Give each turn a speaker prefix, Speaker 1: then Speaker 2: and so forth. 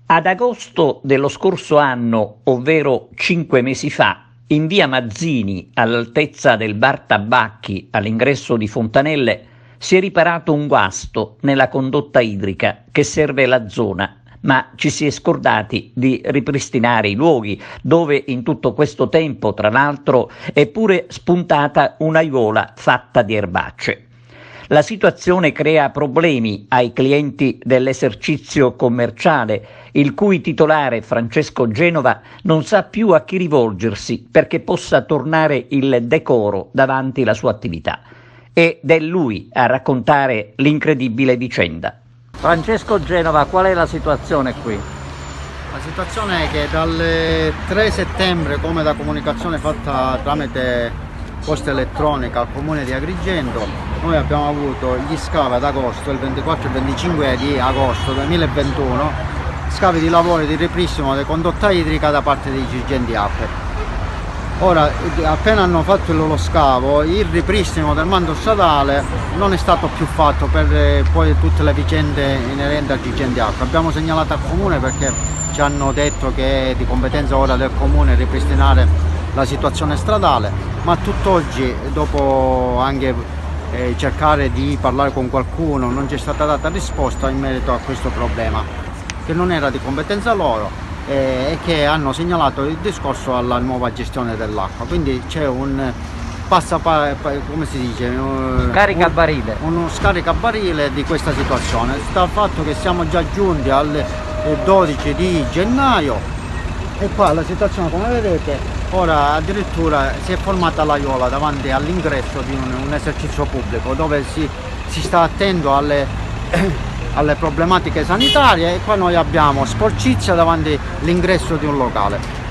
Speaker 1: Ad agosto dello scorso anno, ovvero 5 mesi fa, in via Mazzini, all'altezza del bar Tabacchi, all'ingresso di Fontanelle, si è riparato un guasto nella condotta idrica che serve la zona, ma ci si è scordati di ripristinare i luoghi dove in tutto questo tempo, tra l'altro, è pure spuntata un'aiuola fatta di erbacce. La situazione crea problemi ai clienti dell'esercizio commerciale, il cui titolare Francesco Genova non sa più a chi rivolgersi perché possa tornare il decoro davanti alla sua attività. Ed è lui a raccontare l'incredibile vicenda. Francesco Genova, qual è la situazione qui?
Speaker 2: La situazione è che dal 3 settembre, come da comunicazione fatta tramite posta elettronica al comune di Agrigento, noi abbiamo avuto gli scavi ad agosto, il 24 e il 25 di agosto 2021, scavi di lavori di ripristino della condotta idrica da parte dei dirigenti APE. Ora, appena hanno fatto il loro scavo, il ripristino del manto stradale non è stato più fatto per poi tutte le vicende inerenti al dirigente APE. Abbiamo segnalato al comune perché ci hanno detto che è di competenza ora del comune ripristinare la situazione stradale, ma tutt'oggi, dopo anche cercare di parlare con qualcuno, non ci è stata data risposta in merito a questo problema, che non era di competenza loro e che hanno segnalato il discorso alla nuova gestione dell'acqua. Quindi c'è un come si dice?
Speaker 1: Scaricabarile.
Speaker 2: Uno scaricabarile di questa situazione. Sta il fatto che siamo già giunti al 12 di gennaio e qua la situazione, come vedete, ora addirittura si è formata l'aiuola davanti all'ingresso di un esercizio pubblico dove si sta attento alle problematiche sanitarie, e qua noi abbiamo sporcizia davanti all'ingresso di un locale.